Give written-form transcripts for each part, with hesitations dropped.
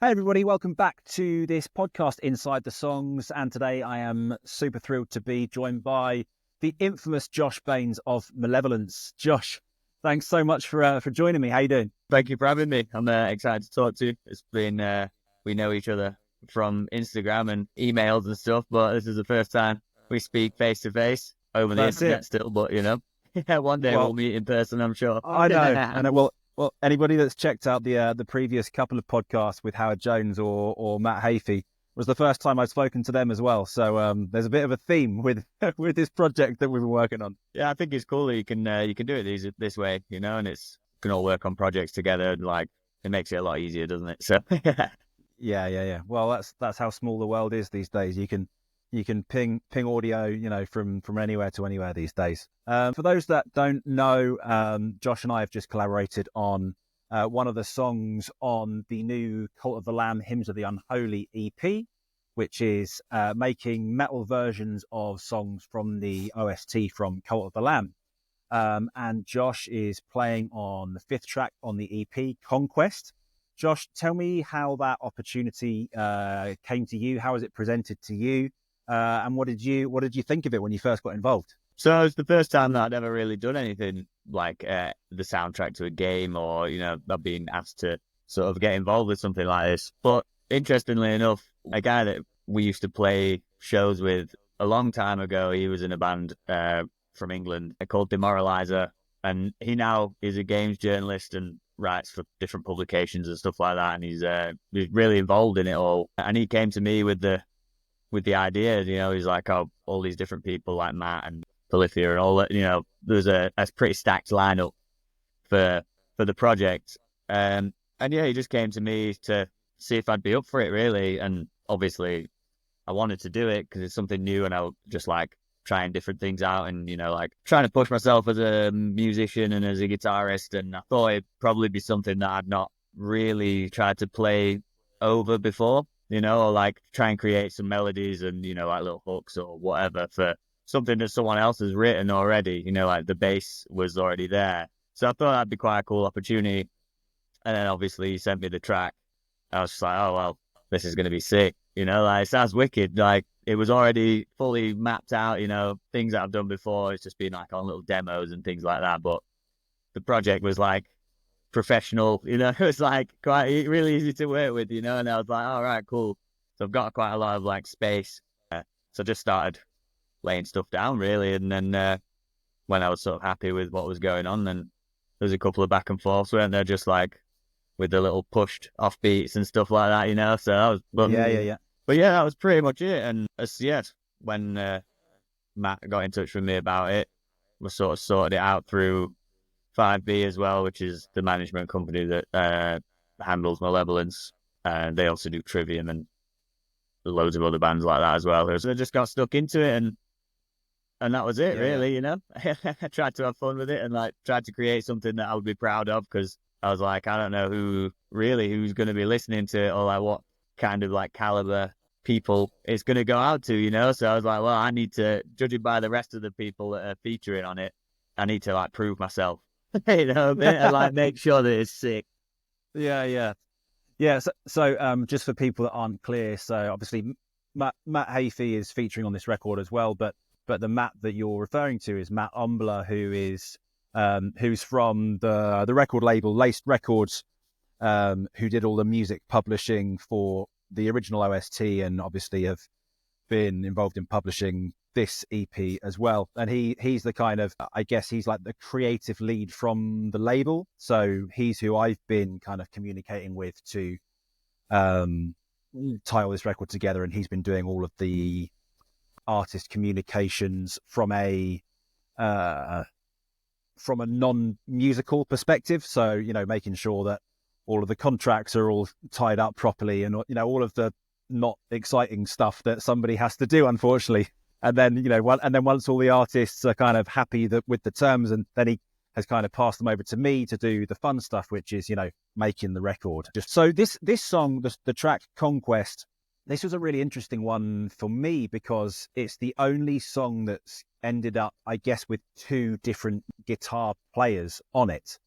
Hey everybody, welcome back to this podcast, Inside the Songs. And today I am super thrilled to be joined by the infamous Josh Baines of Malevolence. Josh, thanks so much for joining me. How you doing? Thank you for having me. I'm excited to talk to you. It's been, we know each other from Instagram and emails and stuff, but this is the first time we speak face to face over the internet still, but one day we'll meet in person, I'm sure. I know. And well, anybody that's checked out the previous couple of podcasts with Howard Jones or Matt Hafey was the first time I've spoken to them as well. So there's a bit of a theme with with this project that we've been working on. Yeah, I think it's cool that you can do it this way, and it's can all work on projects together. Like it makes it a lot easier, doesn't it? So yeah. Well, that's how small the world is these days. You can ping audio, from anywhere to anywhere these days. For those that don't know, Josh and I have just collaborated on one of the songs on the new Cult of the Lamb Hymns of the Unholy EP, which is making metal versions of songs from the OST from Cult of the Lamb. And Josh is playing on the fifth track on the EP, Conquest. Josh, tell me how that opportunity came to you. How was it presented to you? And what did you think of it when you first got involved? So it was the first time that I'd ever really done anything like the soundtrack to a game, or I've been asked to sort of get involved with something like this. But interestingly enough, a guy that we used to play shows with a long time ago, he was in a band from England called Demoralizer, and he now is a games journalist and writes for different publications and stuff like that. And he's really involved in it all. And he came to me with the idea, he's like, oh, all these different people like Matt and Polyphia and all that, there's a pretty stacked lineup for the project. And yeah, he just came to me to see if I'd be up for it, really. And obviously I wanted to do it because it's something new, and I was just like trying different things out and, like trying to push myself as a musician and as a guitarist. And I thought it'd probably be something that I'd not really tried to play over before, or like try and create some melodies and, like little hooks or whatever for something that someone else has written already, like the bass was already there. So I thought that'd be quite a cool opportunity. And then obviously he sent me the track. I was just like, oh, well, this is going to be sick. Like it sounds wicked. Like it was already fully mapped out, things that I've done before. It's just been like on little demos and things like that. But the project was like professional, it was like quite really easy to work with, and I was like, all right, cool. So I've got quite a lot of like space. So I just started laying stuff down really. And then when I was sort of happy with what was going on, then there's a couple of back and forths, weren't there, just like with the little pushed off beats and stuff like that, so that was, but yeah, that was pretty much it. And when Matt got in touch with me about it, we sort of sorted it out through 5B as well, which is the management company that handles Malevolence. They also do Trivium and loads of other bands like that as well. So I just got stuck into it, and that was it, really. I tried to have fun with it and like tried to create something that I would be proud of, because I was like, I don't know who's going to be listening to it, or like what kind of like caliber people it's going to go out to, So I was like, well, I need to, judging by the rest of the people that are featuring on it, I need to like prove myself. And like make sure that it's sick. Yeah. So just for people that aren't clear, so obviously Matt Hafey is featuring on this record as well, but the Matt that you're referring to is Matt Umbler, who's from the record label Laced Records, who did all the music publishing for the original OST, and obviously have been involved in publishing this EP as well. And he's the kind of, I guess he's like the creative lead from the label. So he's who I've been kind of communicating with to tie all this record together. And he's been doing all of the artist communications from a non-musical perspective. So, making sure that all of the contracts are all tied up properly, and, all of the not exciting stuff that somebody has to do, unfortunately. And then, once all the artists are kind of happy with the terms, and then he has kind of passed them over to me to do the fun stuff, which is, making the record. So this song, the track Conquest, this was a really interesting one for me, because it's the only song that's ended up, I guess, with two different guitar players on it.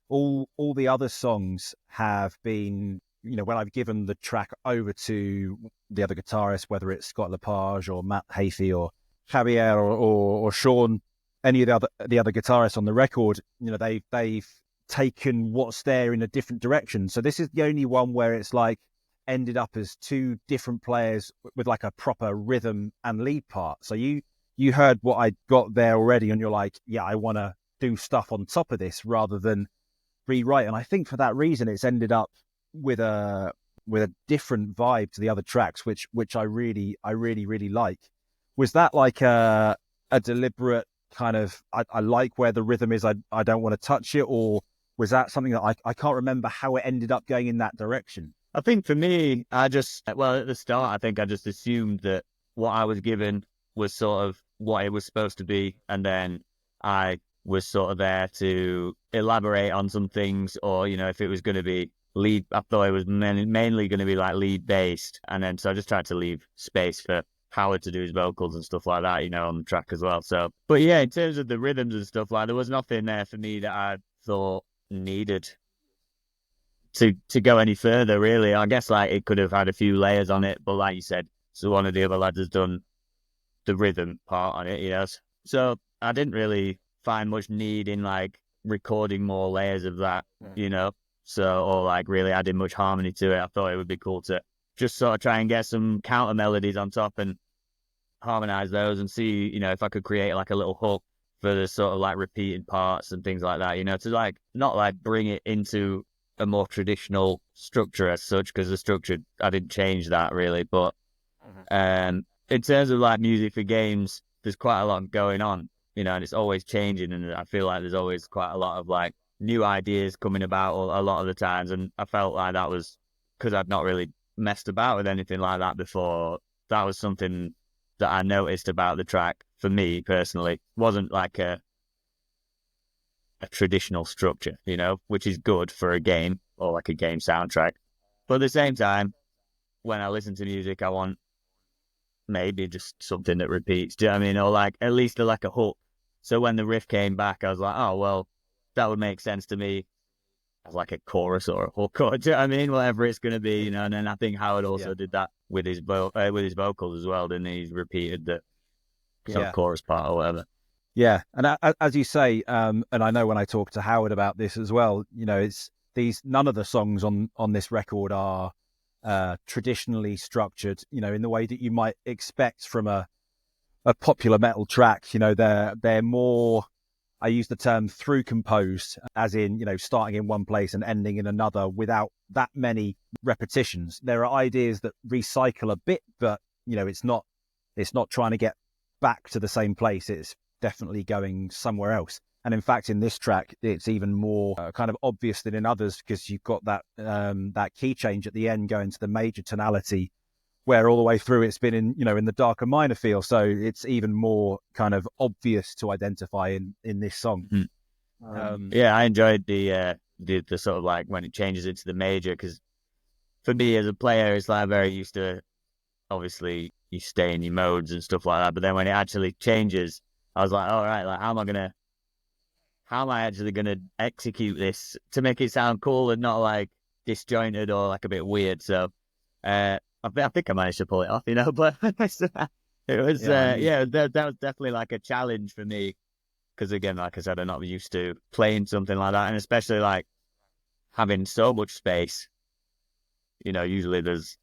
All the other songs have been when I've given the track over to the other guitarists, whether it's Scott Lepage or Matt Hafey or Javier or Sean, any of the other guitarists on the record, they've taken what's there in a different direction. So this is the only one where it's like ended up as two different players with like a proper rhythm and lead part. So you heard what I got there already, and you're like, yeah, I want to do stuff on top of this rather than rewrite. And I think for that reason, it's ended up with a different vibe to the other tracks, which I really like. Was that like a deliberate kind of, I like where the rhythm is, I don't want to touch it, or was that something that I can't remember how it ended up going in that direction? I think for me, at the start, I think I just assumed that what I was given was sort of what it was supposed to be, and then I was sort of there to elaborate on some things, or, if it was going to be lead, I thought it was mainly going to be like lead based, and then so I just tried to leave space for Howard to do his vocals and stuff like that, on the track as well. So, but yeah, in terms of the rhythms and stuff, like there was nothing there for me that I thought needed to go any further, really. I guess like it could have had a few layers on it, but like you said, so one of the other lads has done the rhythm part on it, so I didn't really find much need in like recording more layers of that, so, or like really adding much harmony to it. I thought it would be cool to just sort of try and get some counter melodies on top and harmonize those and see, if I could create like a little hook for the sort of like repeated parts and things like that, to like not like bring it into a more traditional structure as such, because the structure, I didn't change that really. But in terms of like music for games, there's quite a lot going on, and it's always changing, and I feel like there's always quite a lot of like new ideas coming about a lot of the times, and I felt like that was because I'd not really messed about with anything like that before. That was something that I noticed about the track for me personally. Wasn't like a traditional structure, which is good for a game or like a game soundtrack. But at the same time, when I listen to music, I want maybe just something that repeats. Do you know what I mean? Or like at least like a hook. So when the riff came back, I was like, oh well, that would make sense to me as like a chorus or a hook, or do you know what I mean? Whatever it's going to be, And then I think Howard also did that with his vocals as well, didn't he? He's repeated the sort of chorus part or whatever. Yeah, and as you say, and I know when I talk to Howard about this as well, it's none of the songs on this record are traditionally structured, in the way that you might expect from a popular metal track. They're more, I use the term through composed, as in, starting in one place and ending in another without that many repetitions. There are ideas that recycle a bit, but it's not trying to get back to the same place. It's definitely going somewhere else. And in fact, in this track, it's even more kind of obvious than in others, because you've got that key change at the end going to the major tonality, where all the way through it's been in the darker minor feel. So it's even more kind of obvious to identify in this song. Yeah, I enjoyed the sort of like when it changes into the major, because for me as a player, it's like very used to, obviously you stay in your modes and stuff like that, but then when it actually changes, I was like, all right, like how am I actually gonna execute this to make it sound cool and not like disjointed or like a bit weird? So I think I managed to pull it off, but it was that was definitely like a challenge for me, because again, like I said, I'm not used to playing something like that, and especially like having so much space. Usually there's,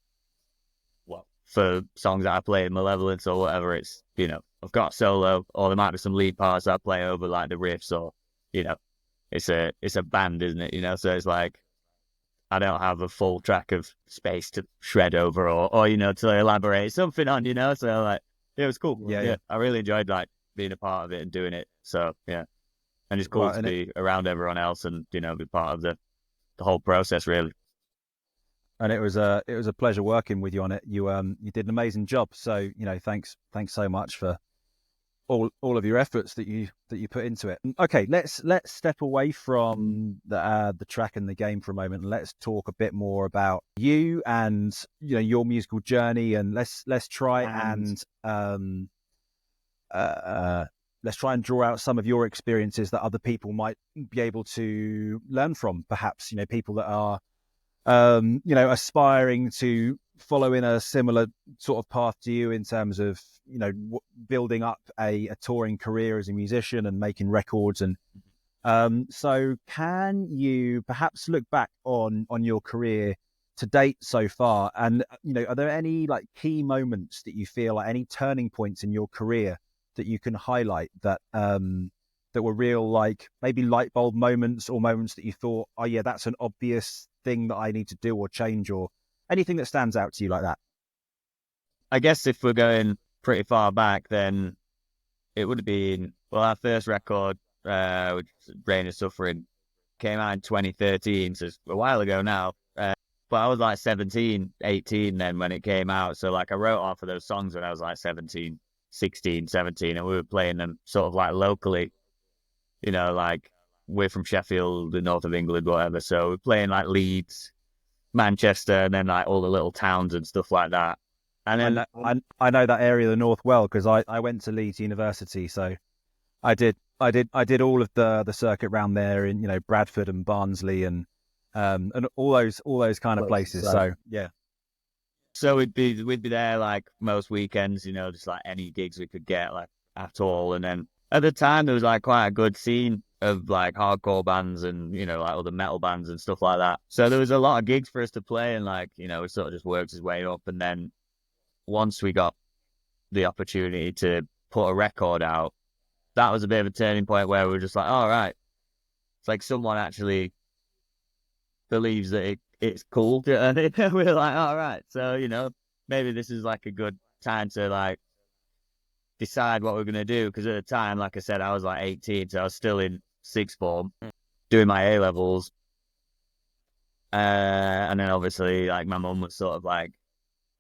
well, for songs that I play in Malevolence or whatever, it's, I've got solo, or there might be some lead parts I play over like the riffs, or, it's a band, isn't it? So it's like, I don't have a full track of space to shred over or to elaborate something on, so like, it was cool. Yeah. I really enjoyed like being a part of it and doing it. So yeah. And it's cool to be around everyone else and, be part of the whole process, really. And it was a pleasure working with you on it. You did an amazing job. So thanks so much for all of your efforts that you put into it. Okay, let's step away from the track and the game for a moment, and let's talk a bit more about you and your musical journey. And let's try and let's try and draw out some of your experiences that other people might be able to learn from. Perhaps people that are aspiring to follow in a similar sort of path to you in terms of, building up a touring career as a musician and making records. And so can you perhaps look back on your career to date so far? And, are there any like key moments that you feel like any turning points in your career that you can highlight that, that were real, like maybe light bulb moments, or moments that you thought, oh yeah, that's an obvious thing that I need to do or change, or anything that stands out to you like that? I guess if we're going pretty far back, then it would have been, well, our first record, which was Rain of Suffering, came out in 2013, so it's a while ago now. But I was like 17, 18 then when it came out. So like I wrote off of those songs when I was like 17, 16, 17, and we were playing them sort of like locally, like we're from Sheffield, the north of England, whatever. So we're playing like Leeds, Manchester, and then like all the little towns and stuff like that. And then I know that area of the north well, because I went to Leeds University, so I did all of the circuit round there in Bradford and Barnsley and all those kind of places. So yeah. So we'd be there like most weekends, just like any gigs we could get like at all. And then at the time there was like quite a good scene of like hardcore bands and like other metal bands and stuff like that. So there was a lot of gigs for us to play, and like it sort of just worked its way up. And then once we got the opportunity to put a record out, that was a bit of a turning point where we were just like, all right, it's like someone actually believes that it's cool. And we're like, all right, so, maybe this is like a good time to like decide what we're going to do. Because at the time, like I said, I was like 18, so I was still in sixth form doing my A-levels. And then obviously like my mum was sort of like,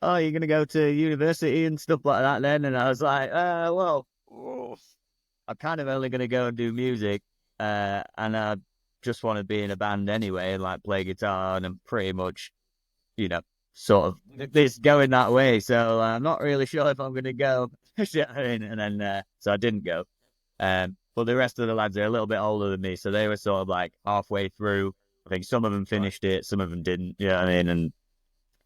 oh, you're going to go to university and stuff like that then? And I was like, well, I'm kind of only going to go and do music. And I just want to be in a band anyway and like play guitar, and I'm pretty much, sort of it's going that way. So I'm not really sure if I'm going to go. And then, so I didn't go. But the rest of the lads are a little bit older than me. So they were sort of like halfway through. I think some of them finished it, some of them didn't. You know what I mean?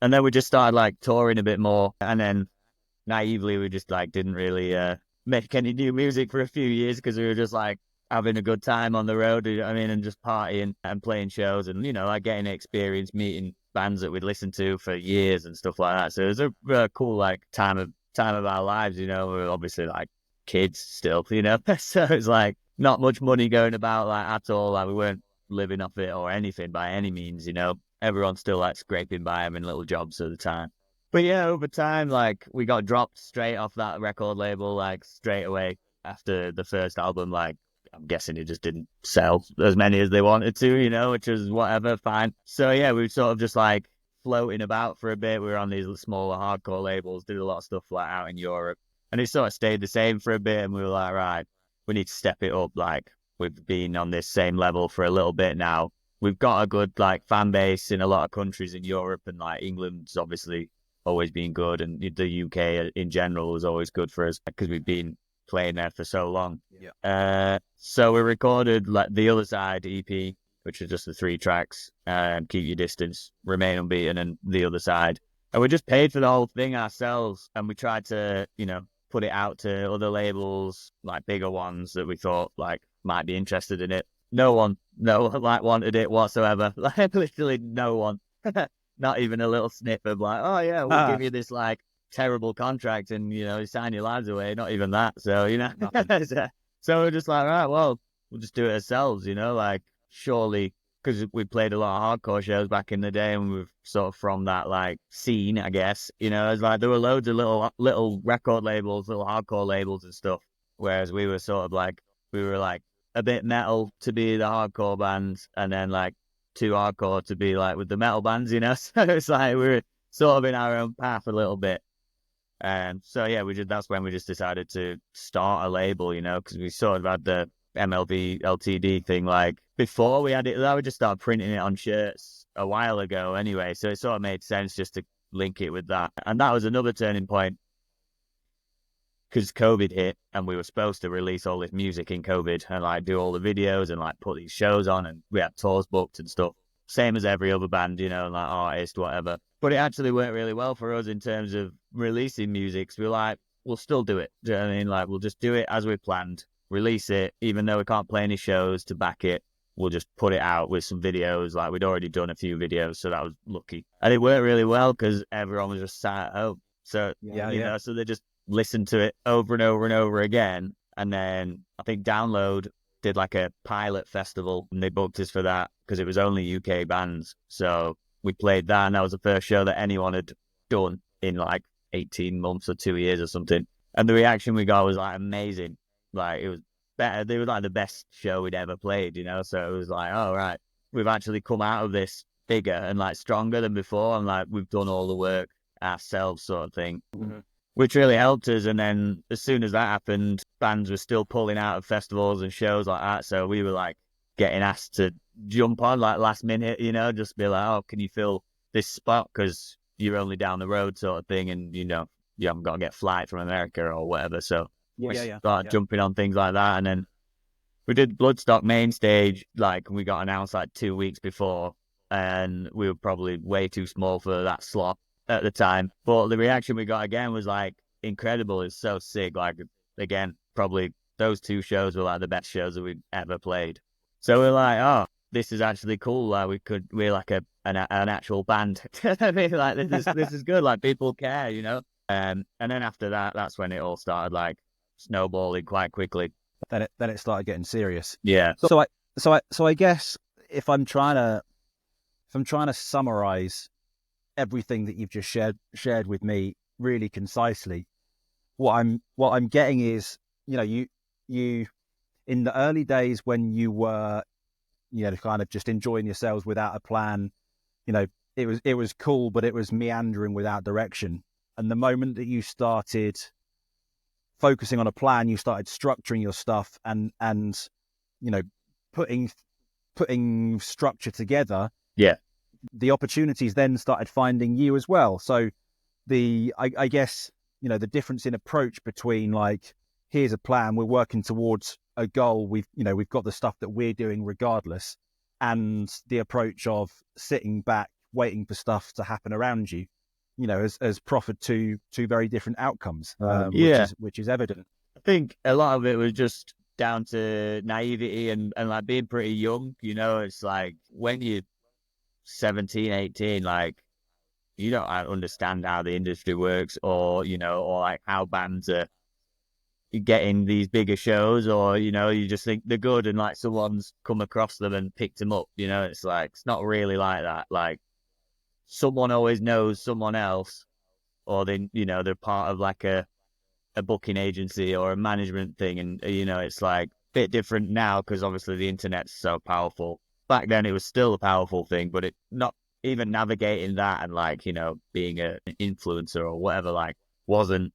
And then we just started like touring a bit more. And then naively, we just like didn't really make any new music for a few years, because we were just like having a good time on the road, you know what I mean, and just partying and playing shows and, like getting experience, meeting bands that we'd listened to for years and stuff like that. So it was a cool like time of our lives, we were obviously like kids still, so it's like not much money going about like at all. Like we weren't living off it or anything by any means, everyone's still like scraping by having little jobs at the time. But yeah, over time, like we got dropped straight off that record label, like straight away after the first album. Like I'm guessing it just didn't sell as many as they wanted to, which is whatever, fine. So yeah, we were sort of just like floating about for a bit. We were on these smaller hardcore labels, did a lot of stuff like out in Europe, and it sort of stayed the same for a bit. And we were like, right, we need to step it up. Like we've been on this same level for a little bit now. We've got a good like fan base in a lot of countries in Europe, and like England's obviously always been good, and the UK in general was always good for us because we've been playing there for so long. Yeah. So we recorded like the Other Side EP, which is just the 3 tracks, Keep Your Distance, Remain Unbeaten, and The Other Side. And we just paid for the whole thing ourselves, and we tried to, put it out to other labels, like bigger ones that we thought like might be interested in it. No one like wanted it whatsoever. Like literally no one. Not even a little snip of like, oh yeah, we'll give you this like terrible contract and sign your lives away. Not even that. So so we're just like, right, well, we'll just do it ourselves. Like surely, because we played a lot of hardcore shows back in the day, and we're sort of from that like scene, I guess. It's like there were loads of little record labels, little hardcore labels and stuff. Whereas we were sort of like a bit metal to be the hardcore bands, and then like too hardcore to be like with the metal bands, So it's like we were sort of in our own path a little bit. And so yeah, that's when we just decided to start a label, because we sort of had the MLB LTD thing like before we had it. I would just start printing it on shirts a while ago anyway, so it sort of made sense just to link it with that. And that was another turning point, because COVID hit and we were supposed to release all this music in COVID and like do all the videos and like put these shows on, and we had tours booked and stuff. same as every other band, you know, like artist, whatever. But it actually went really well for us in terms of releasing music. So we're like, we'll still do it. Do you know what I mean? Like, we'll just do it as we planned, release it, even though we can't play any shows to back it. We'll just put it out with some videos. Like, we'd already done a few videos, so that was lucky. And it worked really well because everyone was just sat at home. So, you know, so they just listened to it over and over and over again. And then I think Download did like a pilot festival, and they booked us for that because it was only UK bands. So we played that, and that was the first show that anyone had done in like 18 months or 2 years or something. And the reaction we got was like amazing. Like, it was better. They were like the best show we'd ever played, you know? So it was like, oh, right, we've actually come out of this bigger and like stronger than before. And like, we've done all the work ourselves, sort of thing. Mm-hmm. Which really helped us. And then as soon as that happened, bands were still pulling out of festivals and shows like that. So we were like getting asked to jump on like last minute, you know, just be like, oh, can you fill this spot? Because you're only down the road, sort of thing. And, you know, you haven't got to get a flight from America or whatever. So we started jumping on things like that. And then we did Bloodstock main stage, like, we got announced like 2 weeks before. And we were probably way too small for that slot at the time, but the reaction we got again was like incredible. It's so sick. Like, again, probably those two shows were like the best shows that we've ever played. So we're like, oh, this is actually cool. Like, we're like an actual band. I mean, like, this is good. Like, people care, you know. And then after that, that's when it all started like snowballing quite quickly. Then it started getting serious. Yeah. So I guess if I'm trying to summarize everything that you've just shared with me really concisely, what I'm getting is, you know, you in the early days when you were, you know, kind of just enjoying yourselves without a plan, you know, it was cool, but it was meandering without direction. And the moment that you started focusing on a plan, you started structuring your stuff and you know, putting structure together. Yeah. The opportunities then started finding you as well. So I guess, you know, the difference in approach between like, here's a plan, we're working towards a goal, we've got the stuff that we're doing regardless, and the approach of sitting back, waiting for stuff to happen around you, you know, has proffered two very different outcomes, which is evident. I think a lot of it was just down to naivety and like being pretty young, you know. It's like when you 17, 18, like, you don't understand how the industry works, or, you know, or like how bands are getting these bigger shows, or, you know, you just think they're good and like someone's come across them and picked them up, you know. It's like, it's not really like that. Like, someone always knows someone else, or they, you know, they're part of like a booking agency or a management thing. And, you know, it's like a bit different now because obviously the internet's so powerful. Back then it was still a powerful thing, but it not even navigating that and like, you know, being an influencer or whatever, like, wasn't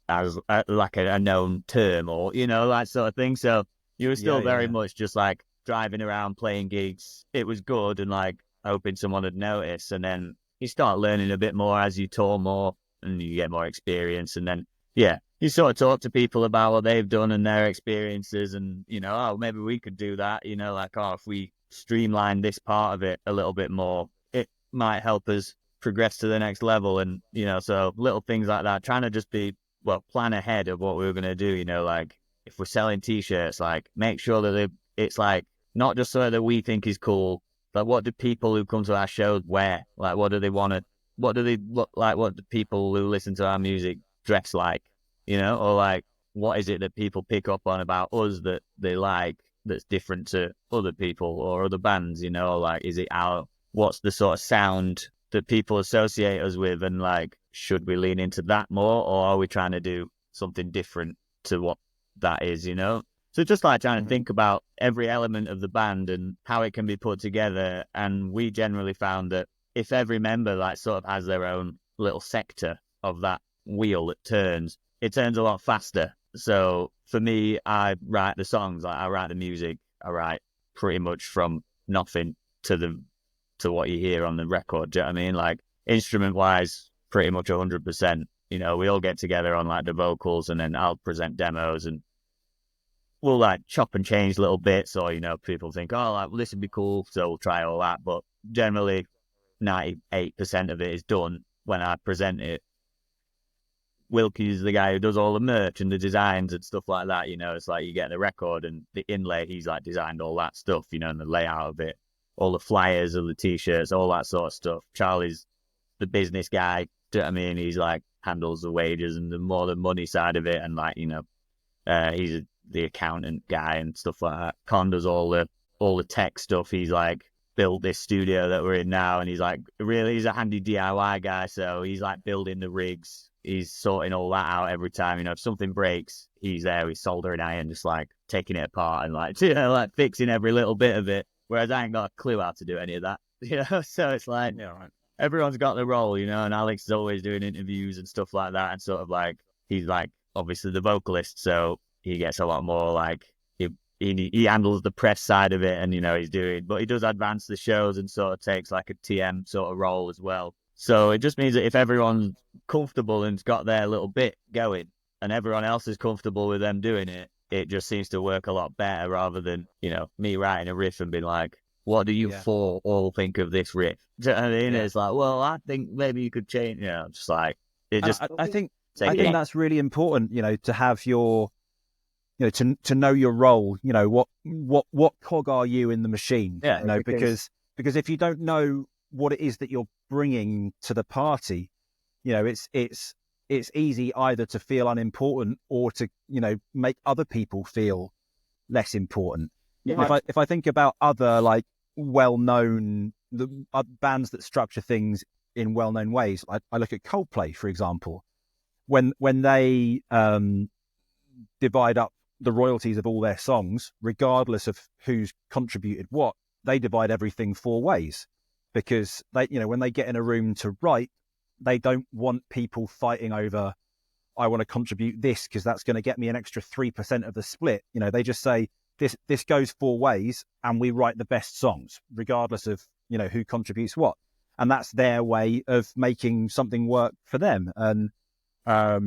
as like a known term, or, you know, that sort of thing. So you were still very much just like driving around playing gigs. It was good and like hoping someone would notice, and then you start learning a bit more as you tour more and you get more experience, and then you sort of talk to people about what they've done and their experiences, and, you know, oh, maybe we could do that, you know, like, oh, if we streamline this part of it a little bit more, it might help us progress to the next level. And, you know, so little things like that, trying to just plan ahead of what we were going to do, you know, like if we're selling t-shirts, like make sure that it's like not just something that we think is cool, but what do people who come to our shows wear? Like, what do they want to, what do they look like? What do people who listen to our music dress like, you know? Or like, what is it that people pick up on about us that they like that's different to other people or other bands, you know? Or like, is it what's the sort of sound that people associate us with, and like, should we lean into that more, or are we trying to do something different to what that is, you know? So just like trying to think about every element of the band and how it can be put together. And we generally found that if every member like sort of has their own little sector of that wheel that turns, it turns a lot faster. So for me, I write the songs, like I write the music, I write pretty much from nothing to what you hear on the record. Do you know what I mean? Like, instrument wise, pretty much 100%. You know, we all get together on like the vocals, and then I'll present demos, and we'll like chop and change little bits, or people think, oh, like, well, this would be cool, so we'll try all that. But generally, 98% of it is done when I present it. Wilkie's the guy who does all the merch and the designs and stuff like that. It's like you get the record and the inlay, he's like designed all that stuff, and the layout of it, all the flyers of the t-shirts, all that sort of stuff. Charlie's the business guy. Do you know what I mean? He's like handles the wages and the more the money side of it, and like he's the accountant guy and stuff like that. Con does all the tech stuff. He's like built this studio that we're in now, and he's a handy DIY guy. So he's like building the rigs. He's sorting all that out every time. If something breaks, he's there. He's soldering iron, just like taking it apart and like like fixing every little bit of it. Whereas I ain't got a clue how to do any of that. So it's like, Yeah, right. Everyone's got the role, and Alex is always doing interviews and stuff like that, and sort of like he's like obviously the vocalist, so he gets a lot more like he handles the press side of it, and but he does advance the shows and sort of takes like a TM sort of role as well. So it just means that if everyone's comfortable and's got their little bit going, and everyone else is comfortable with them doing it, it just seems to work a lot better rather than me writing a riff and being like, what do you four all think of this riff? Do you know what I mean? Yeah. It's like, well, I think maybe you could change. Just like it. Just I think that's really important. To have your, to know your role. What cog are you in the machine? Yeah. Because if you don't know what it is that you're bringing to the party, it's easy either to feel unimportant or to make other people feel less important. Yeah. If I think about other like well-known bands that structure things in well-known ways, I look at Coldplay, for example. When they divide up the royalties of all their songs, regardless of who's contributed what, they divide everything 4 ways, because they, when they get in a room to write, they don't want people fighting over, I want to contribute this because that's going to get me an extra 3% of the split. They just say, this goes 4 ways, and we write the best songs, regardless of who contributes what, and that's their way of making something work for them. And I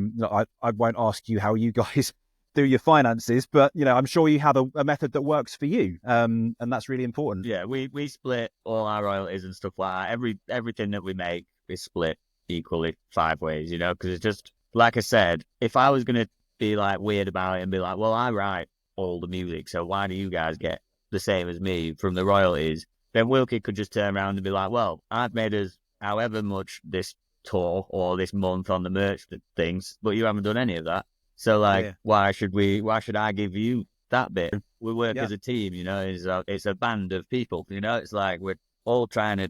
won't ask you how you guys do your finances, but I'm sure you have a method that works for you, and that's really important. Yeah, we split all our royalties and stuff like that. Everything that we make is split equally 5 ways, because it's just like I said, if I was gonna be like weird about it and be like, well, I write all the music, so why do you guys get the same as me from the royalties? Then Wilkie could just turn around and be like, well, I've made us however much this tour or this month on the merch things, but you haven't done any of that. So like, why should I give you that bit? We work as a team, it's a band of people, it's like we're all trying to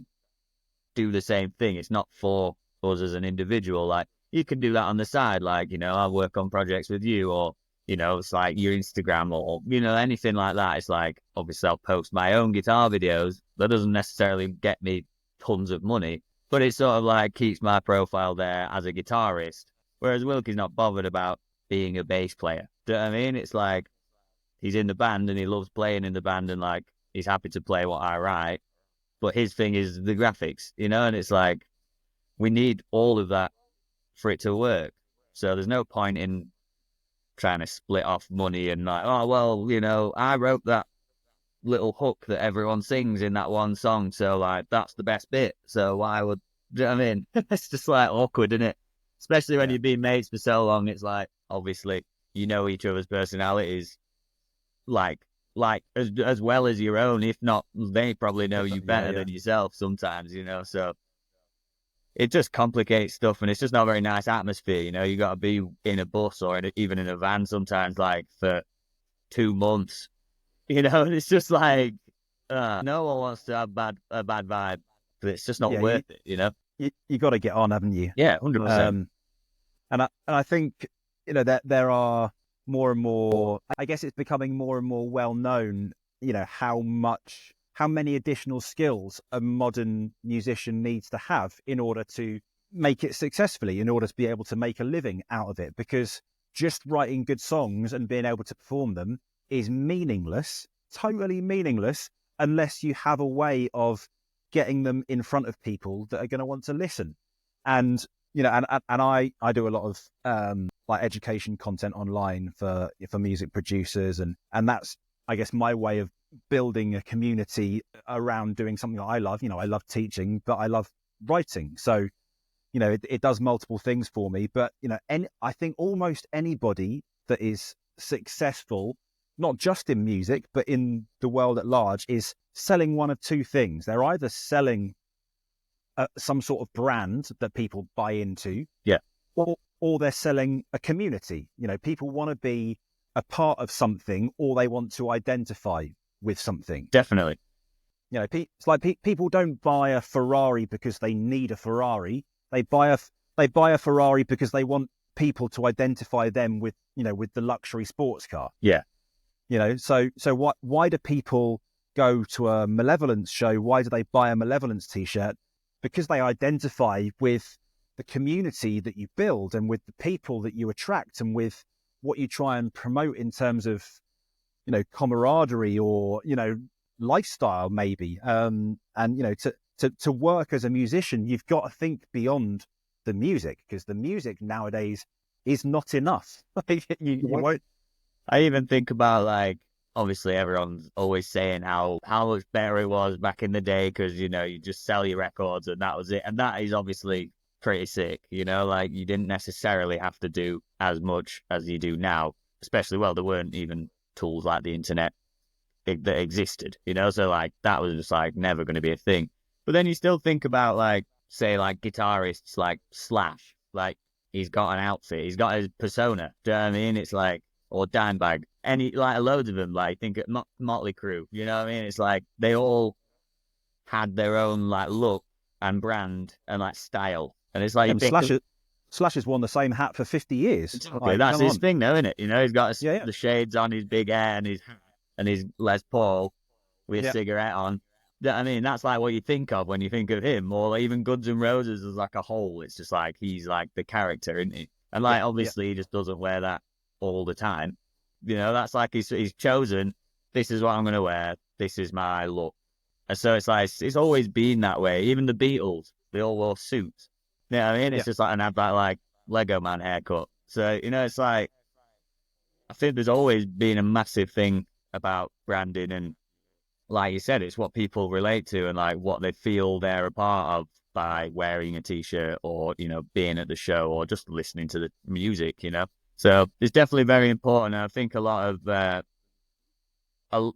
do the same thing. It's not for us as an individual. Like, you can do that on the side, like, I'll work on projects with you, or it's like your Instagram or, anything like that. It's like, obviously I'll post my own guitar videos. That doesn't necessarily get me tons of money, but it sort of like keeps my profile there as a guitarist. Whereas Wilkie's not bothered about being a bass player. Do you know what I mean? It's like, he's in the band and he loves playing in the band, and like, he's happy to play what I write. But his thing is the graphics, and it's like, we need all of that for it to work. So there's no point in trying to split off money and like, oh, well, I wrote that little hook that everyone sings in that one song, so like, that's the best bit. So why would, do you know what I mean? It's just like awkward, isn't it? Especially when you've been mates for so long. It's like, obviously, each other's personalities, like as well as your own. If not, they probably know you better than yourself sometimes, so it just complicates stuff, and it's just not a very nice atmosphere. You got to be in a bus or even in a van sometimes, like for 2 months. And it's just like, no one wants to have a bad vibe, but it's just not worth it. You got to get on, haven't you? Yeah, 100%. And I think that there are more and more. I guess it's becoming more and more well known. How many additional skills a modern musician needs to have in order to make it successfully, in order to be able to make a living out of it. Because just writing good songs and being able to perform them is meaningless, totally meaningless, unless you have a way of getting them in front of people that are going to want to listen. And, and I do a lot of like education content online for music producers, and that's, I guess, my way of building a community around doing something that I love. I love teaching, but I love writing. So, it does multiple things for me. But, I think almost anybody that is successful, not just in music, but in the world at large, is selling one of two things. They're either selling some sort of brand that people buy into, Yeah. or they're selling a community. People want to be a part of something, or they want to identify with something. Definitely. It's like people don't buy a Ferrari because they need a Ferrari. They buy a Ferrari because they want people to identify them with the luxury sports car. Yeah. So why do people go to a Malevolence show? Why do they buy a Malevolence t-shirt? Because they identify with the community that you build, and with the people that you attract, and with what you try and promote in terms of, camaraderie or, lifestyle maybe. And, to work as a musician, you've got to think beyond the music, because the music nowadays is not enough. you won't. I even think about, like, obviously everyone's always saying how much better it was back in the day, because, you just sell your records and that was it. And that is obviously pretty sick, like, you didn't necessarily have to do as much as you do now, especially, well, there weren't even tools like the internet that existed, so, like, that was just, like, never going to be a thing. But then you still think about, like, say, like, guitarists like Slash, like, he's got an outfit, he's got his persona, do you know what I mean? It's like, or Dimebag, like, loads of them, like, think of Motley Crue, you know what I mean? It's like, they all had their own, like, look and brand and, like, style. And it's like, Slash has worn the same hat for 50 years. Exactly. Like, that's his thing, though, isn't it? He's got the shades on, his big hair, and his Les Paul with a cigarette on. I mean, that's like what you think of when you think of him, or like even Guns N' Roses as like a whole. It's just like he's like the character, isn't he? And like obviously he just doesn't wear that all the time. That's like he's chosen. This is what I'm going to wear. This is my look. And so it's like it's always been that way. Even the Beatles, they all wore suits. You know what I mean? It's just like, and had that like Lego Man haircut. So it's like, I think there's always been a massive thing about branding, and like you said, it's what people relate to and like what they feel they're a part of by wearing a t-shirt, or being at the show, or just listening to the music. So it's definitely very important. And I think a lot of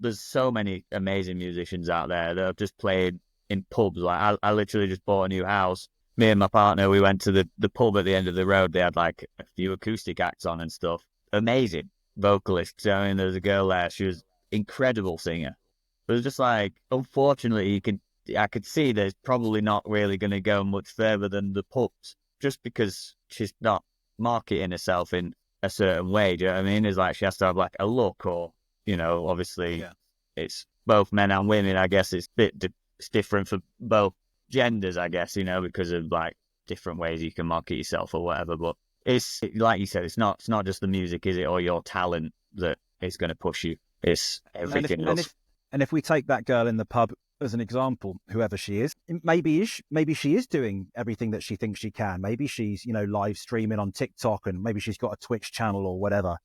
there's so many amazing musicians out there that have just played in pubs. Like I literally just bought a new house. Me and my partner, we went to the pub at the end of the road. They had like a few acoustic acts on and stuff. Amazing vocalists. I mean, there was a girl there. She was incredible singer. It was just like, unfortunately, I could see there's probably not really going to go much further than the pubs, just because she's not marketing herself in a certain way. Do you know what I mean? It's like she has to have like a look, or obviously it's both men and women. I guess it's it's different for both genders, I guess, because of like different ways you can market yourself or whatever. But it's like you said, it's not just the music, is it, or your talent that is going to push you. It's everything else. And if we take that girl in the pub as an example, whoever she is, maybe she is doing everything that she thinks she can. Maybe she's, live streaming on TikTok, and maybe she's got a Twitch channel or whatever.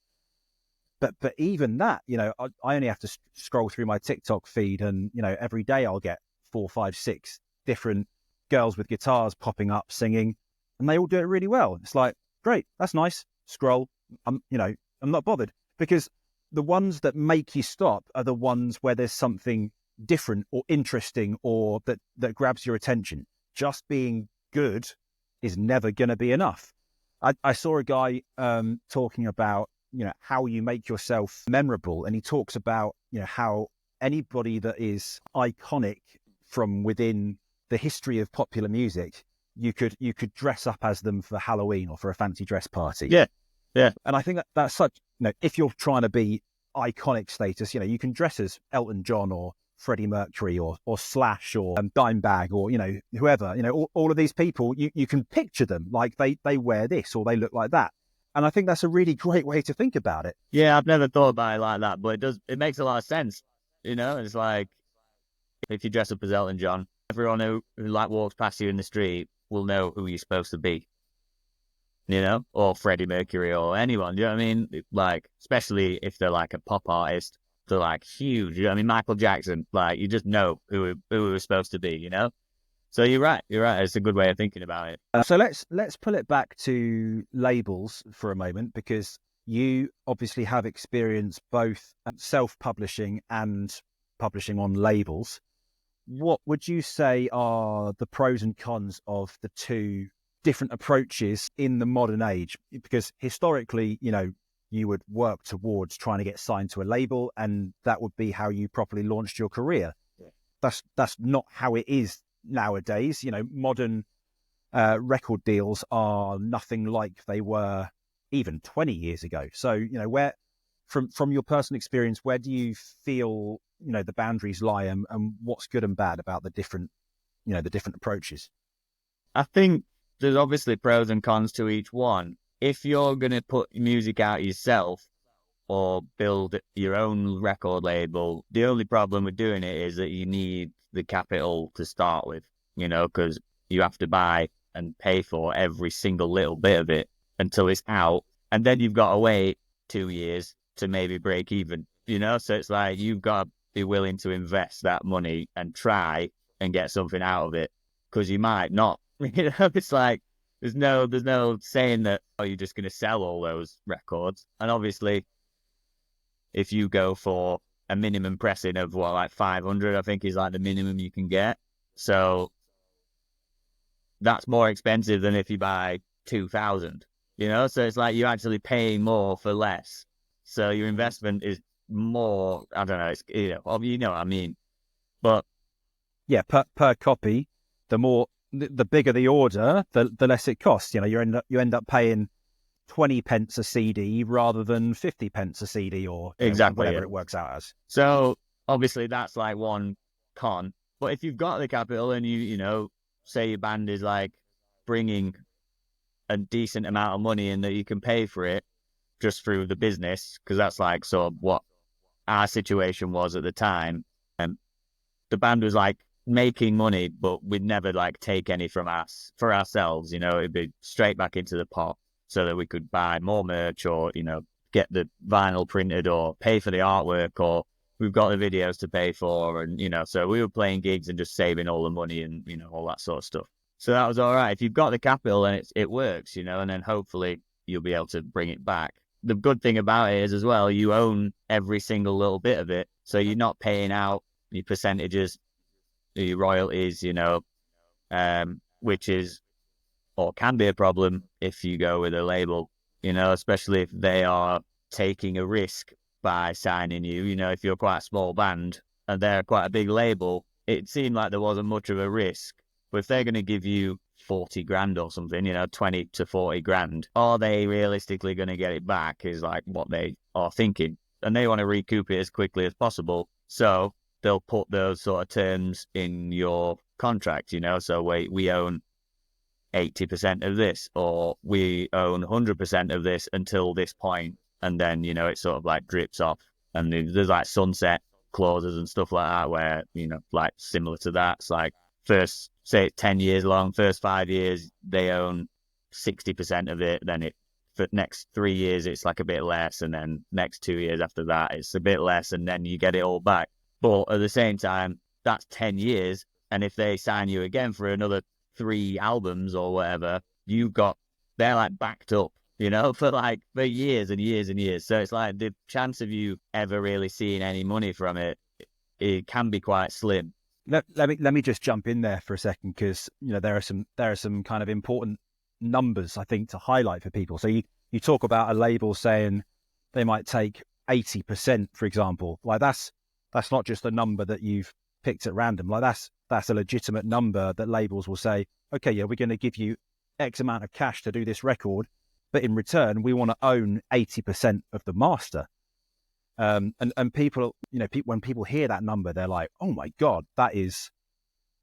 But even that, I only have to scroll through my TikTok feed, and, every day I'll get 4, 5, 6 different girls with guitars popping up singing, and they all do it really well. It's like, great, that's nice. Scroll. I'm not bothered, because the ones that make you stop are the ones where there's something different or interesting, or that grabs your attention. Just being good is never going to be enough. I saw a guy talking about, how you make yourself memorable. And he talks about, how anybody that is iconic from within the history of popular music, you could dress up as them for Halloween or for a fancy dress party. Yeah. Yeah. And I think that's such, if you're trying to be iconic status, you can dress as Elton John or Freddie Mercury or Slash or Dimebag or, whoever, all of these people, you can picture them like they wear this or they look like that. And I think that's a really great way to think about it. Yeah, I've never thought about it like that, but it makes a lot of sense. It's like, if you dress up as Elton John, everyone who like walks past you in the street will know who you're supposed to be. you know, or Freddie Mercury or anyone. Do you know what I mean? Like, especially if they're like a pop artist, they're like huge. You know what I mean? Michael Jackson, like, you just know who it was supposed to be, you know? So you're right. You're right. It's a good way of thinking about it. So let's pull it back to labels for a moment, because you obviously have experience both self-publishing and publishing on labels. What would you say are the pros and cons of the two different approaches in the modern age? Because historically, you know, you would work towards trying to get signed to a label, and that would be how you properly launched your career. That's not how it is nowadays. You know, modern record deals are nothing like they were even 20 years ago. So, you know, where from your personal experience, where do you feel, you know, the boundaries lie, and what's good and bad about the different, you know, the different approaches? I think there's obviously pros and cons to each one. If you're going to put music out yourself or build your own record label, the only problem with doing it is that you need the capital to start with, you know, because you have to buy and pay for every single little bit of it until it's out. And then you've got to wait 2 years to maybe break even, you know? So it's like you've got to be willing to invest that money and try and get something out of it, because you might not. You know, it's like there's no saying that, oh, you're just going to sell all those records. And obviously, if you go for a minimum pressing of what, like 500, I think is like the minimum you can get. So that's more expensive than if you buy 2,000, you know? So it's like you're actually paying more for less. So your investment is more, I don't know, it's, you know what I mean? But Yeah, per copy, the bigger the order, the less it costs. You know, you end up paying 20 pence a CD rather than 50 pence a CD, or exactly, whatever yeah. it works out as. So obviously that's like one con. But if you've got the capital and you know, say your band is like bringing a decent amount of money in that you can pay for it just through the business, because that's like sort of what our situation was at the time. And the band was like making money, but we'd never like take any from us for ourselves, you know, it'd be straight back into the pot so that we could buy more merch, or, you know, get the vinyl printed, or pay for the artwork, or we've got the videos to pay for. And, you know, so we were playing gigs and just saving all the money and, you know, all that sort of stuff. So that was all right. If you've got the capital, then it works, you know, and then hopefully you'll be able to bring it back. The good thing about it is as well, you own every single little bit of it. So you're not paying out your percentages, your royalties, you know, which is, or can be a problem if you go with a label, you know, especially if they are taking a risk by signing you. You know, if you're quite a small band and they're quite a big label, it seemed like there wasn't much of a risk. But if they're going to give you 40 grand or something, you know, 20 to 40 grand, are they realistically going to get it back is like what they are thinking. And they want to recoup it as quickly as possible. So they'll put those sort of terms in your contract, you know, so we own 80% of this, or we own 100% of this until this point. And then, you know, it sort of like drips off. And there's like sunset clauses and stuff like that where, you know, like similar to that. It's like first, say 10 years long, first 5 years, they own 60% of it. Then for next 3 years, it's like a bit less. And then next 2 years after that, it's a bit less. And then you get it all back. But at the same time, that's 10 years. And if they sign you again for another 3 albums or whatever, they're like backed up, you know, for years and years and years. So it's like the chance of you ever really seeing any money from it can be quite slim. Let me just jump in there for a second, because, you know, there are some kind of important numbers, I think, to highlight for people. So you talk about a label saying they might take 80%, for example. Like that's not just a number that you've picked at random. Like that's a legitimate number that labels will say, okay, yeah, we're going to give you X amount of cash to do this record, but in return, we want to own 80% of the master. And people, you know, when people hear that number, they're like, oh my God, that is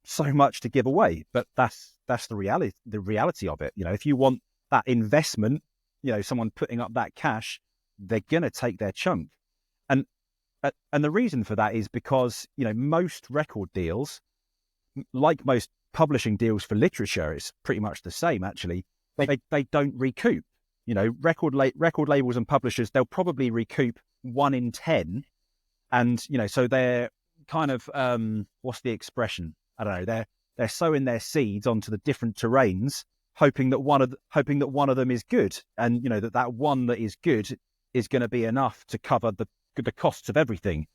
so much to give away. But that's the reality of it. You know, if you want that investment, you know, someone putting up that cash, they're going to take their chunk. And the reason for that is because, you know, most record deals, like most publishing deals for literature, it's pretty much the same, actually. they don't recoup. You know, record labels and publishers, they'll probably recoup 1 in 10, and you know, so they're kind of what's the expression? I don't know. They're sowing their seeds onto the different terrains, hoping that one of them is good, and you know that one that is good is going to be enough to cover the costs of everything,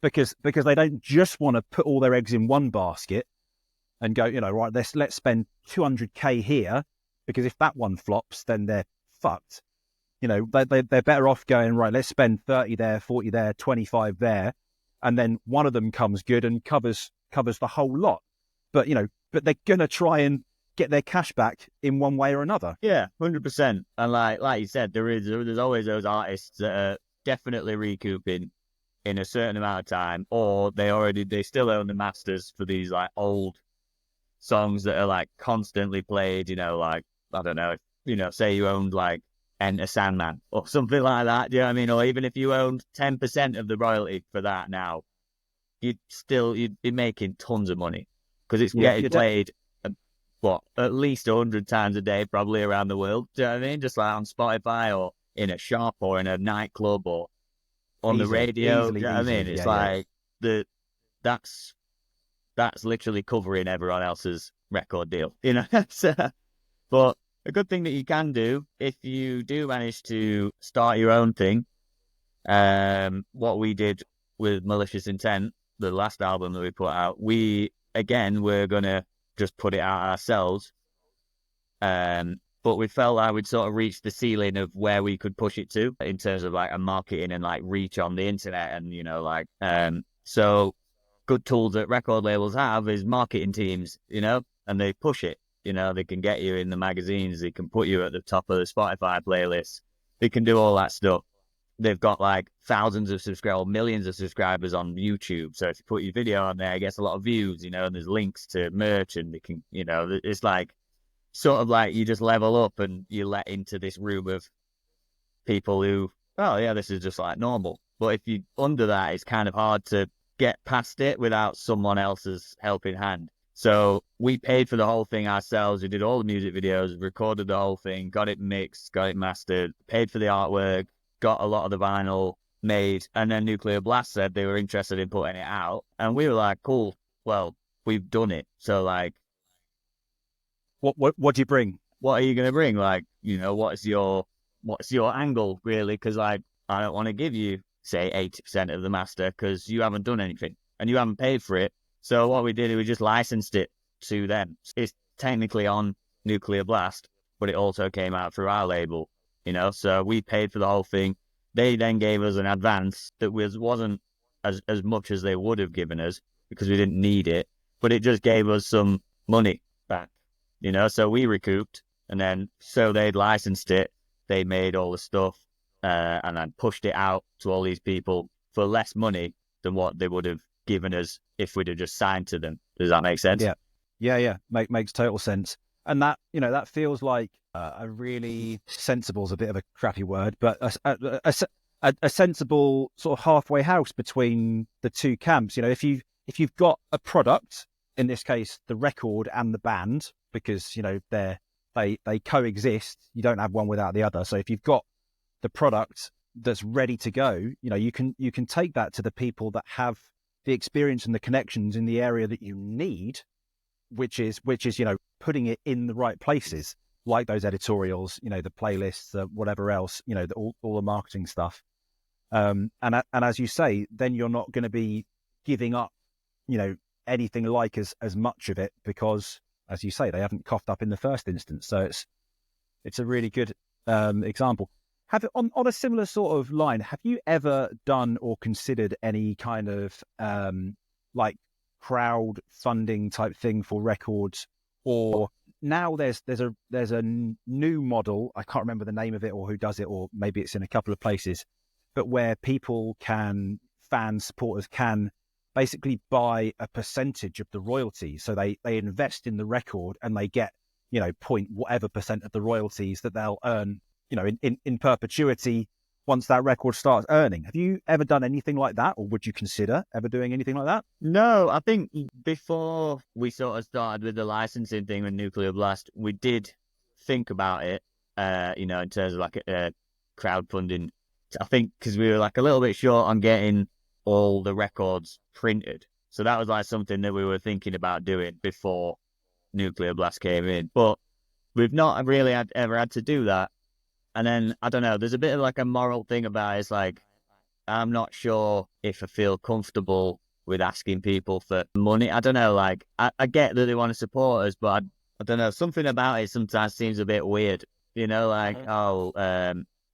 because they don't just want to put all their eggs in one basket and go, you know, right, let's spend 200k here, because if that one flops, then they're fucked. You know, they're better off going, right, let's spend 30 there, 40 there, 25 there, and then one of them comes good and covers the whole lot. But you know, they're gonna try and get their cash back in one way or another. Yeah, 100%. And like you said, there's always those artists that are definitely recouping in a certain amount of time, or they still own the masters for these like old songs that are like constantly played. You know, like I don't know, you know, say you owned like Enter Sandman or something like that. Do you know what I mean? Or even if you owned 10% of the royalty for that now, you'd be making tons of money, because it's getting played at least 100 times a day, probably around the world. Do you know what I mean? Just like on Spotify or in a shop or in a nightclub or on the radio. Do you know what I mean? It's like that's literally covering everyone else's record deal, you know. But a good thing that you can do if you do manage to start your own thing, what we did with Malicious Intent, the last album that we put out, we're gonna just put it out ourselves. But we felt like we'd sort of reached the ceiling of where we could push it to in terms of like a marketing and like reach on the internet, and you know, like so good tools that record labels have is marketing teams, you know, and they push it. You know, they can get you in the magazines, they can put you at the top of the Spotify playlists, they can do all that stuff. They've got like thousands of subscribers, millions of subscribers on YouTube. So if you put your video on there, it gets a lot of views, you know, and there's links to merch, and they can, you know, it's like sort of like you just level up and you let into this room of people who, oh yeah, this is just like normal. But if you under that, it's kind of hard to get past it without someone else's helping hand. So we paid for the whole thing ourselves. We did all the music videos, recorded the whole thing, got it mixed, got it mastered, paid for the artwork, got a lot of the vinyl made, and then Nuclear Blast said they were interested in putting it out, and we were like, cool, well, we've done it, so like, what do you bring? What are you going to bring? Like, you know, what's your angle, really? Because like, I don't want to give you, say, 80% of the master, because you haven't done anything, and you haven't paid for it. So what we did is we just licensed it to them. It's technically on Nuclear Blast, but it also came out through our label, you know, so we paid for the whole thing. They then gave us an advance that wasn't as much as they would have given us, because we didn't need it, but it just gave us some money back, you know, so we recouped, and then so they'd licensed it, they made all the stuff, and then pushed it out to all these people for less money than what they would have given us if we'd have just signed to them. Does that make sense? Yeah. Makes total sense. And that, you know, that feels like a really sensible is a bit of a crappy word, but a sensible sort of halfway house between the two camps. You know, if you've got a product, in this case the record and the band, because you know they coexist. You don't have one without the other. So if you've got the product that's ready to go, you know, you can take that to the people that have the experience and the connections in the area that you need, which is, you know, putting it in the right places, like those editorials, you know, the playlists, whatever else, you know, all the marketing stuff. And as you say, then you're not going to be giving up, you know, anything like as much of it, because, as you say, they haven't coughed up in the first instance. So it's a really good example. On a similar sort of line, have you ever done or considered any kind of like crowd funding type thing for records? Or now there's a new model, I can't remember the name of it or who does it, or maybe it's in a couple of places, but where fans, supporters can basically buy a percentage of the royalties. So they invest in the record and they get, you know, point whatever percent of the royalties that they'll earn, you know, in perpetuity once that record starts earning. Have you ever done anything like that, or would you consider ever doing anything like that? No, I think before we sort of started with the licensing thing with Nuclear Blast, we did think about it, in terms of like crowdfunding, I think because we were like a little bit short on getting all the records printed. So that was like something that we were thinking about doing before Nuclear Blast came in. But we've not really ever had to do that. And then, I don't know, there's a bit of like a moral thing about it. It's like, I'm not sure if I feel comfortable with asking people for money. I don't know, like, I get that they want to support us, but I don't know, something about it sometimes seems a bit weird. Like,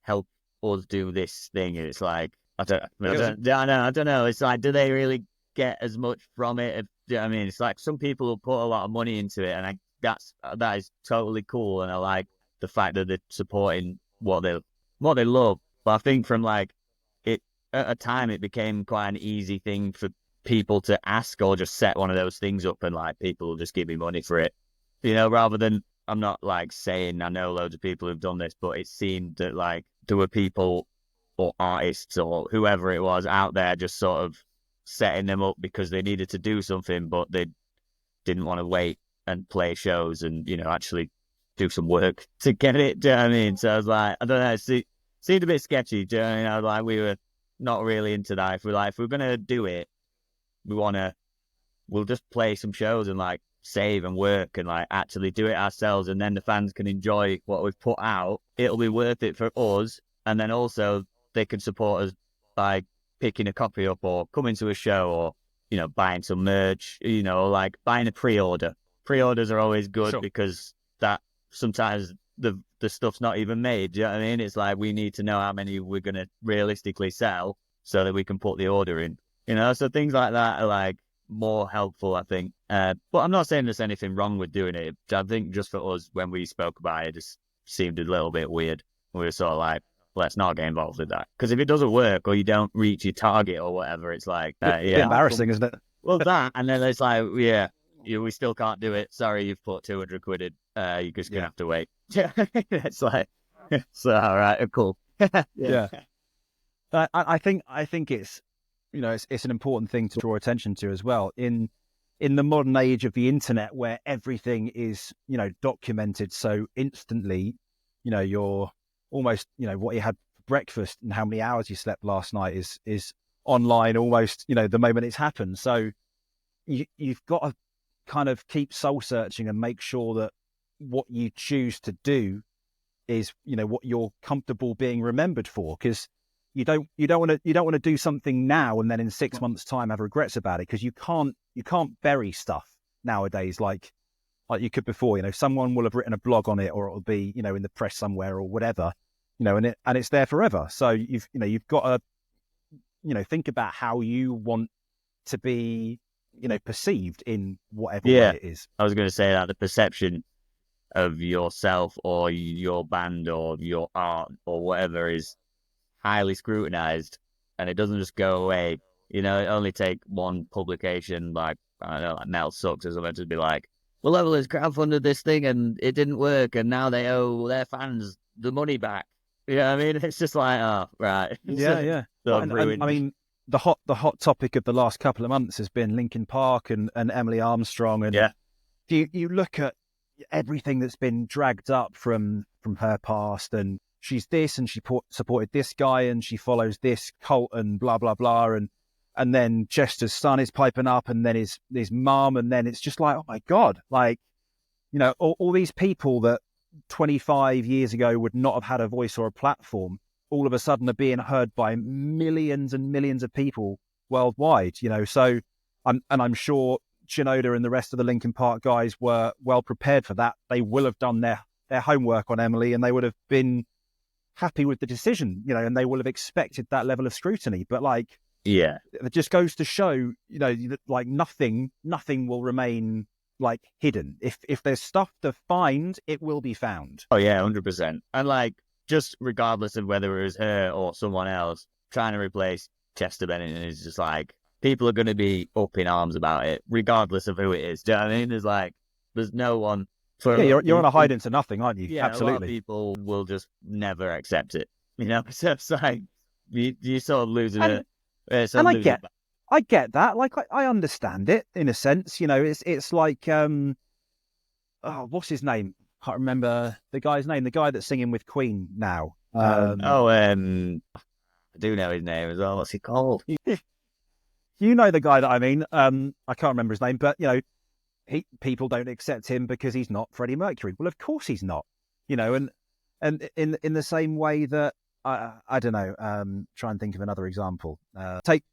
help us do this thing. And it's like, I don't know. It's like, do they really get as much from it? Do you know what I mean? It's like some people will put a lot of money into it, and that is totally cool, and I like the fact that they're supporting what they love. But I think from like it at a time, it became quite an easy thing for people to ask or just set one of those things up, and like people will just give me money for it, rather than, I'm not like saying I know loads of people who've done this, but it seemed that like there were people or artists or whoever it was out there just sort of setting them up because they needed to do something, but they didn't want to wait and play shows and, actually do some work to get it. Do you know what I mean? So I was like, I don't know, it seemed a bit sketchy. Do you know what I mean? I was like, we were not really into that. If we're going to do it, we'll just play some shows and like save and work and like actually do it ourselves, and then the fans can enjoy what we've put out. It'll be worth it for us, and then also they can support us by picking a copy up or coming to a show or buying some merch, like buying a pre-order. Pre-orders are always good, sure, because that sometimes the stuff's not even made. Do you know what I mean? It's like we need to know how many we're going to realistically sell so that we can put the order in. So things like that are like more helpful, I think. But I'm not saying there's anything wrong with doing it. I think just for us, when we spoke about it, it just seemed a little bit weird. We were sort of like, let's not get involved with that. Because if it doesn't work or you don't reach your target or whatever, it's like, it's embarrassing, isn't it? Well, that, and then it's like, yeah, we still can't do it. Sorry, you've put 200 quid in. You're just going to have to wait. It's like, so, all right, cool. Yeah. I think it's, it's an important thing to draw attention to as well. In the modern age of the internet, where everything is, documented so instantly, you're almost, what you had for breakfast and how many hours you slept last night is online almost, the moment it's happened. So you've got to kind of keep soul searching and make sure that what you choose to do is, what you're comfortable being remembered for, because you don't want to do something now and then in 6 months' time have regrets about it, because you can't bury stuff nowadays like you could before. Someone will have written a blog on it, or it'll be in the press somewhere or whatever, and it's there forever. So you've got to think about how you want to be perceived in whatever way it is. I was going to say that the perception of yourself or your band or your art or whatever is highly scrutinized, and it doesn't just go away. It only take one publication, like, I don't know, like Mel Sucks or something, to be like, well, Level has crowdfunded this thing and it didn't work, and now they owe their fans the money back. You know what I mean? It's just like, oh, right. Yeah. Well, and, I mean, the hot topic of the last couple of months has been Linkin Park and Emily Armstrong, and you look at everything that's been dragged up from her past, and she's this, and she supported this guy, and she follows this cult, and blah blah blah, and then Chester's son is piping up, and then his mum, and then it's just like, oh my god, like all these people that 25 years ago would not have had a voice or a platform, all of a sudden are being heard by millions and millions of people worldwide. So I'm sure Shinoda and the rest of the Linkin Park guys were well prepared for that. They will have done their homework on Emily, and they would have been happy with the decision, and they will have expected that level of scrutiny. But it just goes to show, like nothing will remain like hidden. If there's stuff to find, it will be found. Oh yeah, 100%. And like, just regardless of whether it was her or someone else, trying to replace Chester Bennington is just like, people are going to be up in arms about it, regardless of who it is. Do you know what I mean? There's no one. You're on a hide into nothing, aren't you? Yeah, absolutely. A lot of people will just never accept it. So it's like you sort of losing it. And I get that. Like I understand it in a sense. It's like what's his name? can't remember the guy's name. The guy that's singing with Queen now. I do know his name as well. What's he called? You know the guy that I mean. I can't remember his name, but people don't accept him because he's not Freddie Mercury. Well, of course he's not. And in the same way that I don't know. Try and think of another example. Take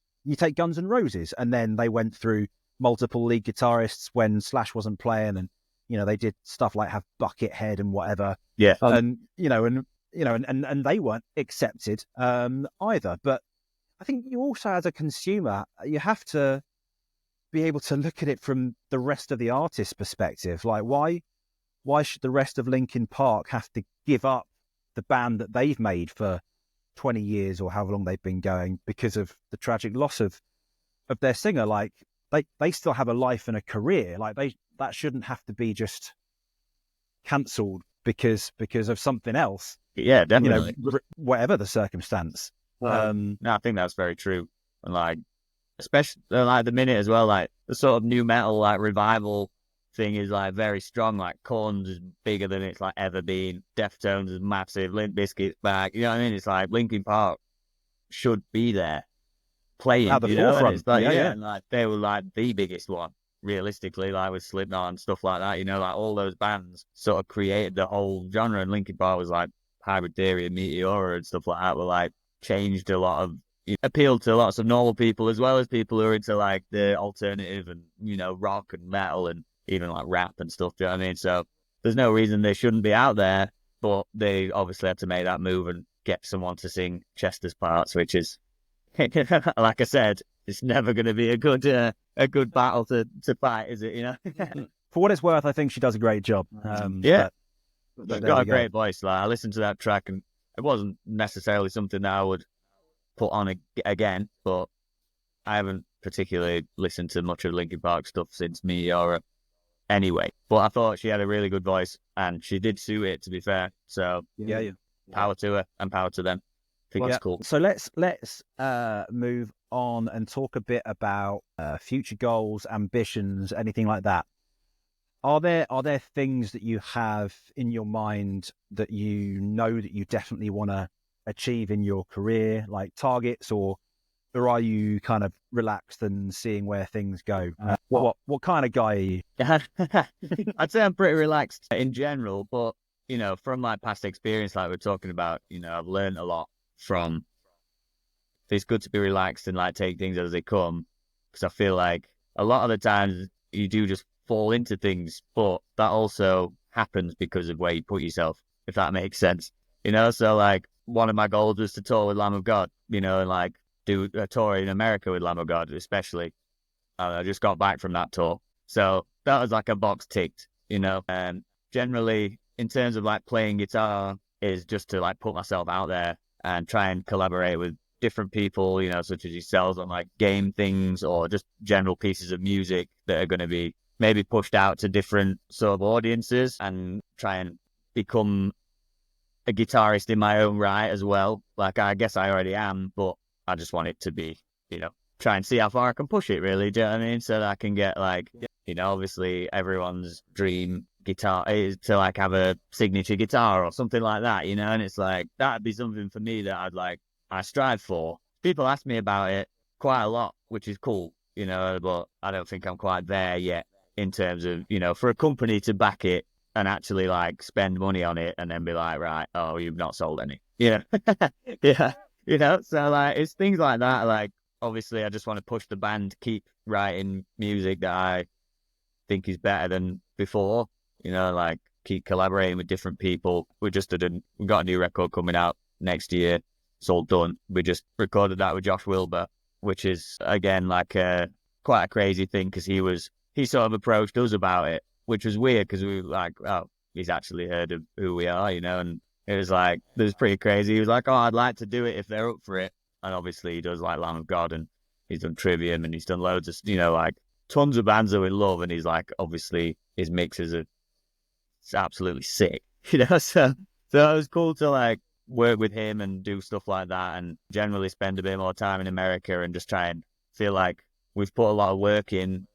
Guns N' Roses, and then they went through multiple lead guitarists when Slash wasn't playing, and they did stuff like have Buckethead and whatever. Yeah, and they weren't accepted either. But I think you also, as a consumer, you have to be able to look at it from the rest of the artist's perspective. Like, why should the rest of Linkin Park have to give up the band that they've made for 20 years or however long they've been going because of the tragic loss of their singer? Like, they still have a life and a career. Like, that shouldn't have to be just cancelled because of something else. Yeah, definitely. Whatever the circumstance. No, I think that's very true. And like, especially like the minute as well, like the sort of new metal like revival thing is like very strong. Like Korn's is bigger than it's like ever been. Deftones is massive. Limp Bizkit's back. You know what I mean? It's like Linkin Park should be there playing. At the forefront. And it's like, and like they were like the biggest one realistically, like with Slipknot and stuff like that. Like all those bands sort of created the whole genre, and Linkin Park was like Hybrid Theory and Meteora and stuff like that. Were like changed a lot of. Appealed to lots of normal people as well as people who are into like the alternative and rock and metal and even like rap and stuff. Do you know what I mean? So there's no reason they shouldn't be out there, but they obviously had to make that move and get someone to sing Chester's parts, which is, like I said, it's never going to be a good battle to fight, is it? For what it's worth, I think she does a great job. But got a great voice. Like I listened to that track and it wasn't necessarily something that I would put on again, but I haven't particularly listened to much of Linkin Park stuff since Meteora anyway. But I thought she had a really good voice and she did suit it, to be fair. So yeah. Power to her and power to them. I think it's cool. So let's move on and talk a bit about future goals, ambitions, anything like that. Are there things that you have in your mind that that you definitely want to achieve in your career, like targets, or are you kind of relaxed and seeing where things go? What kind of guy are you? I'd say I'm pretty relaxed in general, but from my past experience, like we're talking about, I've learned a lot from. It's good to be relaxed and like take things as they come, because I feel like a lot of the times you do just fall into things, but that also happens because of where you put yourself, if that makes sense. So like one of my goals was to tour with Lamb of God, and like do a tour in America with Lamb of God, especially. I just got back from that tour. So that was like a box ticked, and generally in terms of like playing guitar is just to like put myself out there and try and collaborate with different people, such as yourselves on like game things or just general pieces of music that are going to be maybe pushed out to different sort of audiences, and try and become a guitarist in my own right as well. Like I guess I already am, but I just want it to be, try and see how far I can push it really, do you know what I mean? So that I can get like, obviously everyone's dream guitar is to like have a signature guitar or something like that, and it's like, that'd be something for me that I strive for. People ask me about it quite a lot, which is cool, but I don't think I'm quite there yet in terms of, for a company to back it and actually like spend money on it and then be like, right, oh, you've not sold any. Yeah. So like it's things like that. Like obviously I just want to push the band, keep writing music that I think is better than before, like keep collaborating with different people. We got a new record coming out next year. It's all done. We just recorded that with Josh Wilbur, which is again like quite a crazy thing, because he sort of approached us about it, which was weird because we were like, oh, he's actually heard of who we are, and it was like, it was pretty crazy. He was like, oh, I'd like to do it if they're up for it. And obviously he does like Lamb of God, and he's done Trivium, and he's done loads of, like tons of bands that we love. And he's like, obviously his mixes are absolutely sick, so it was cool to like work with him and do stuff like that, and generally spend a bit more time in America and just try and feel like we've put a lot of work in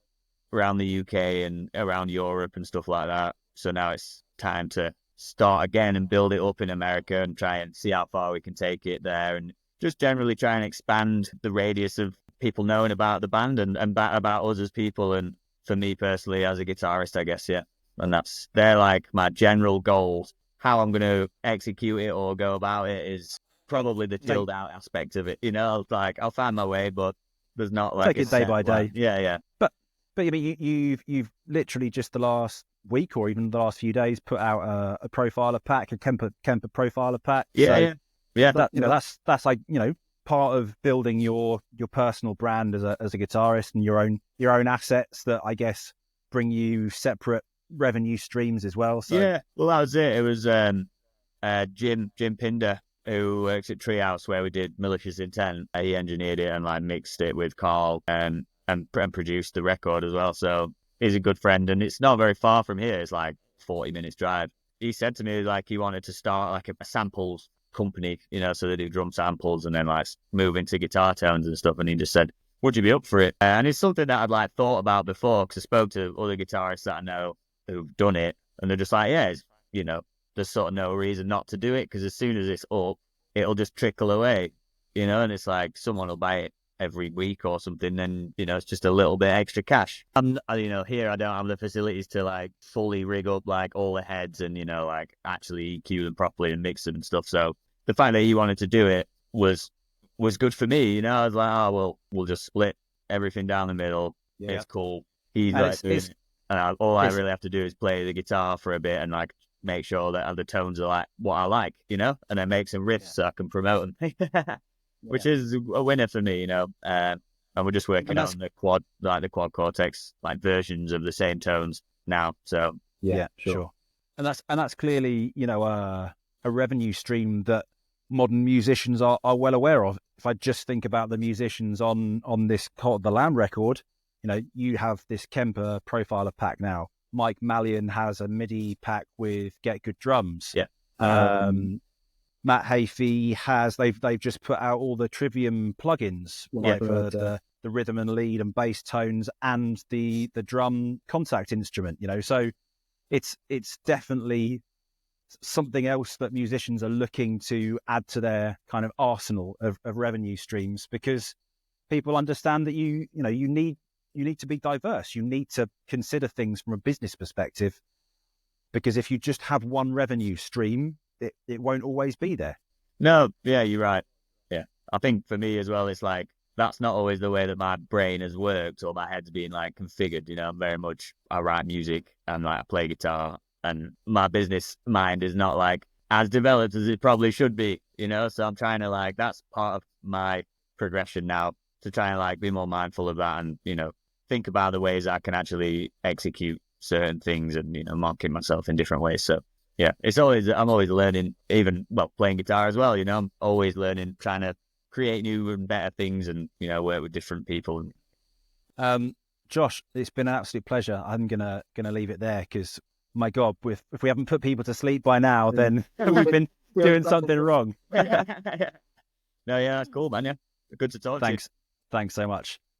around the UK and around Europe and stuff like that. So now it's time to start again and build it up in America and try and see how far we can take it there, and just generally try and expand the radius of people knowing about the band and about us as people, and for me personally as a guitarist, I guess. Yeah. And they're like my general goals. How I'm going to execute it or go about it is probably the chilled out aspect of it. You know, like I'll find my way, but there's not like take it day by day. Yeah. But I mean, you've literally just the last week or even the last few days put out a profiler pack, a Kemper profiler pack. Yeah. That's like, part of building your personal brand as a guitarist, and your own assets that I guess bring you separate revenue streams as well. So yeah, well, that was it. It was Jim Pinder, who works at Treehouse, where we did Malicious Intent. He engineered it and like mixed it with Carl and produced the record as well. So he's a good friend, and it's not very far from here. It's like 40 minutes drive. He said to me like he wanted to start like a samples company, so they do drum samples and then like move into guitar tones and stuff. And he just said, would you be up for it? And it's something that I'd like thought about before, because I spoke to other guitarists that I know who've done it, and they're just like, yeah, there's sort of no reason not to do it, because as soon as it's up, it'll just trickle away, and it's like someone will buy it every week or something, then it's just a little bit extra cash. And here I don't have the facilities to like fully rig up like all the heads and like actually EQ them properly and mix them and stuff. So the fact that he wanted to do it was good for me. I was like, oh well, we'll just split everything down the middle. Yeah. It's cool. He's like doing it. And all I really have to do is play the guitar for a bit and like make sure that the tones are like what I like, and then make some riffs so I can promote them, which is a winner for me, and we're just working on the quad Cortex like versions of the same tones now. So yeah, sure. And that's clearly, a revenue stream that modern musicians are well aware of. If I just think about the musicians on this Cult of the Lamb record, you have this Kemper profiler pack now. Mike Mallion has a MIDI pack with Get Good Drums. Yeah. Matt Hafey they've just put out all the Trivium plugins for the rhythm and lead and bass tones and the drum contact instrument. So it's definitely something else that musicians are looking to add to their kind of arsenal of revenue streams, because people understand that you need to be diverse. You need to consider things from a business perspective, because if you just have one revenue stream, it won't always be there. No, yeah, you're right. Yeah, I think for me as well, it's like that's not always the way that my brain has worked or my head's been like configured. I'm very much, I write music and like I play guitar, and my business mind is not like as developed as it probably should be. So I'm trying to like, that's part of my progression now, to try and like be more mindful of that and think about the ways I can actually execute certain things and market myself in different ways. So yeah, I'm always learning, even playing guitar as well. I'm always learning, trying to create new and better things and work with different people. Josh, it's been an absolute pleasure. I'm gonna leave it there, because my God, if we haven't put people to sleep by now, then we've been doing something wrong. No, yeah, that's cool, man. Yeah, good to talk to you. Thanks so much.